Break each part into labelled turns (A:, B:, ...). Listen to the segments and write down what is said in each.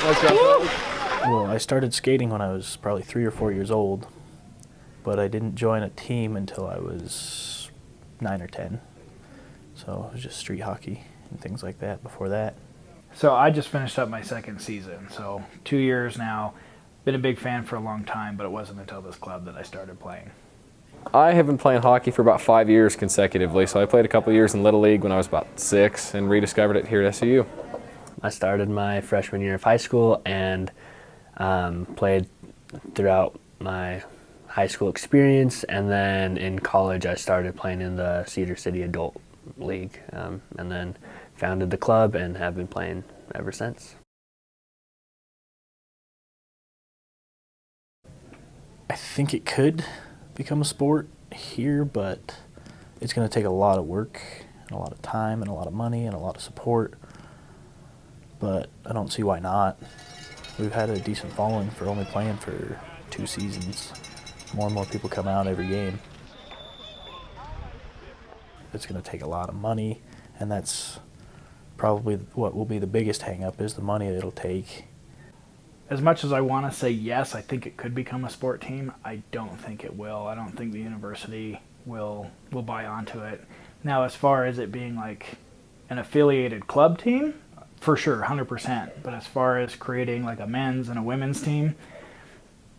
A: Well, I started skating when I was probably 3 or 4 years old, but I didn't join a team until I was 9 or 10. So it was just street hockey and things like that before that.
B: So I just finished up my second season, so 2 years now. Been a big fan for a long time, but it wasn't until this club that I started playing.
C: I have been playing hockey for about 5 years consecutively, so I played a couple years in Little League when I was about 6 and rediscovered it here at SUU.
D: I started my freshman year of high school and played throughout my high school experience, and then in college I started playing in the Cedar City Adult League, and then founded the club and have been playing ever since.
A: I think it could become a sport here, but it's going to take a lot of work and a lot of time and a lot of money and a lot of support. But I don't see why not. We've had a decent following for only playing for 2 seasons. More and more people come out every game. It's going to take a lot of money, and that's probably what will be the biggest hang-up is the money it'll take.
B: As much as I want to say yes, I think it could become a sport team, I don't think it will. I don't think the university will buy onto it. Now, as far as it being like an affiliated club team, for sure, 100%. But as far as creating like a men's and a women's team,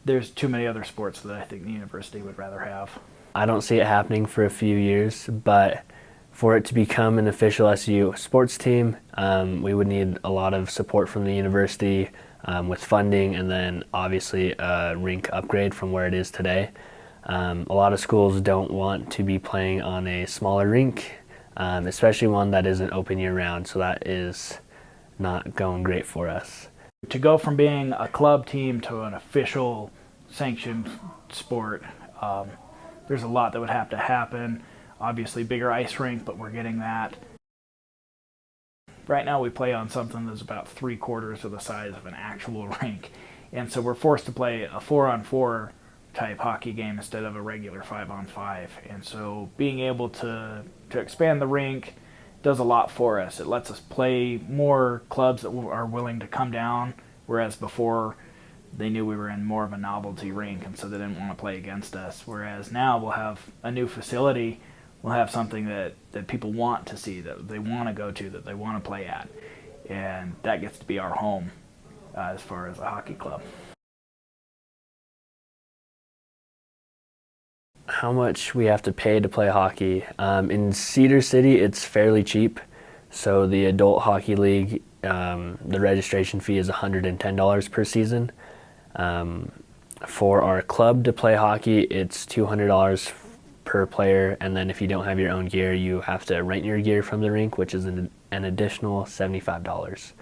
B: there's too many other sports that I think the university would rather have.
D: I don't see it happening for a few years, but for it to become an official SU sports team, we would need a lot of support from the university with funding, and then obviously a rink upgrade from where it is today. A lot of schools don't want to be playing on a smaller rink, especially one that isn't open year-round, so that is not going great for us.
B: To go from being a club team to an official sanctioned sport, there's a lot that would have to happen. Obviously bigger ice rink, but we're getting that. Right now we play on something that's about 3/4 of the size of an actual rink. And so we're forced to play a 4-on-4 type hockey game instead of a regular 5-on-5. And so being able to expand the rink does a lot for us. It lets us play more clubs that are willing to come down, whereas before they knew we were in more of a novelty rink, and so they didn't want to play against us. Whereas now we'll have a new facility, we'll have something that people want to see, that they want to go to, that they want to play at. And that gets to be our home as far as a hockey club.
D: How much we have to pay to play hockey. In Cedar City, it's fairly cheap. So the adult hockey league, the registration fee is $110 per season. For our club to play hockey, it's $200 per player, and then if you don't have your own gear, you have to rent your gear from the rink, which is an additional $75.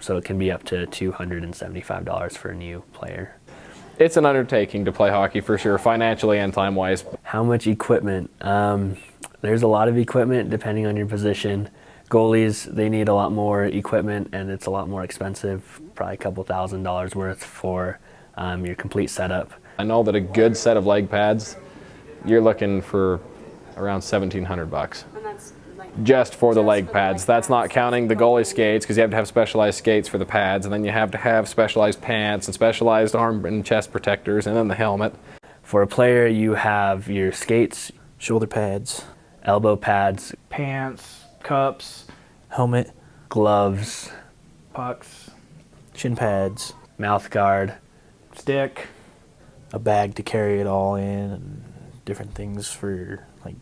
D: So it can be up to $275 for a new player.
C: It's an undertaking to play hockey for sure, financially and time-wise.
D: How much equipment? There's a lot of equipment depending on your position. Goalies, they need a lot more equipment, and it's a lot more expensive, probably a couple $1,000s worth for your complete setup.
C: I know that a good set of leg pads, you're looking for around $1,700.
E: And that's like
C: just for the leg pads. That's not counting the goalie skates, because you have to have specialized skates for the pads, and then you have to have specialized pants and specialized arm and chest protectors, and then the helmet.
D: For a player, you have your skates,
A: Shoulder pads,
D: elbow pads,
B: Pants, cups,
A: helmet,
D: gloves,
B: pucks,
A: shin pads,
D: mouth guard,
B: stick,
A: a bag to carry it all in, and different things for like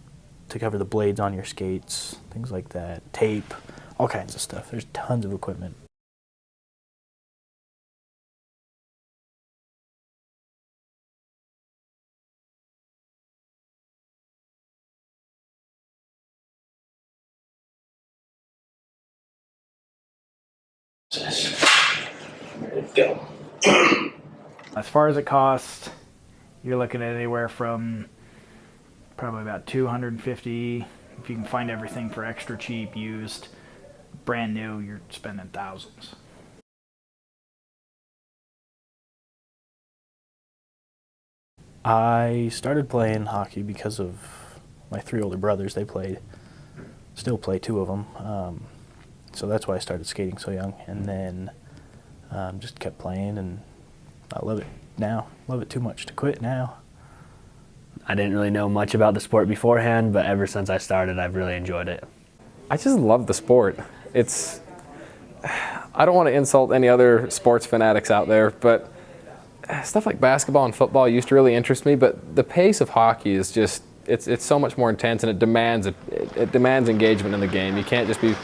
A: to cover the blades on your skates, things like that, tape, all kinds of stuff. There's tons of equipment. Ready to go.
B: As far as it costs, you're looking at anywhere from probably about $250. If you can find everything for extra cheap, used, brand new, you're spending thousands.
A: I started playing hockey because of my 3 older brothers. They played, still play, 2 of them. So that's why I started skating so young. And then Just kept playing, and I love it now. Love it too much to quit now.
D: I didn't really know much about the sport beforehand, but ever since I started, I've really enjoyed it.
C: I just love the sport. I don't want to insult any other sports fanatics out there, but stuff like basketball and football used to really interest me, but the pace of hockey is just, it's so much more intense, and it demands engagement in the game. You can't just be,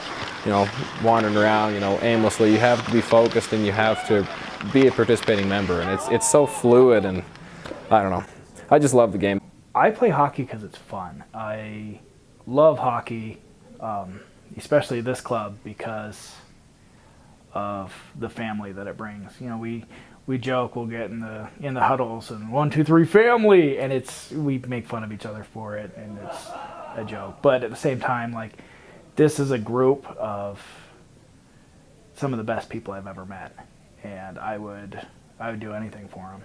C: wandering around, aimlessly. You have to be focused, and you have to be a participating member, and it's so fluid, and I don't know. I just love the game.
B: I play hockey because it's fun. I love hockey, especially this club, because of the family that it brings. We joke, we'll get in the huddles and 1, 2, 3 family, and we make fun of each other for it, and it's a joke. But at the same time, this is a group of some of the best people I've ever met, and I would do anything for them.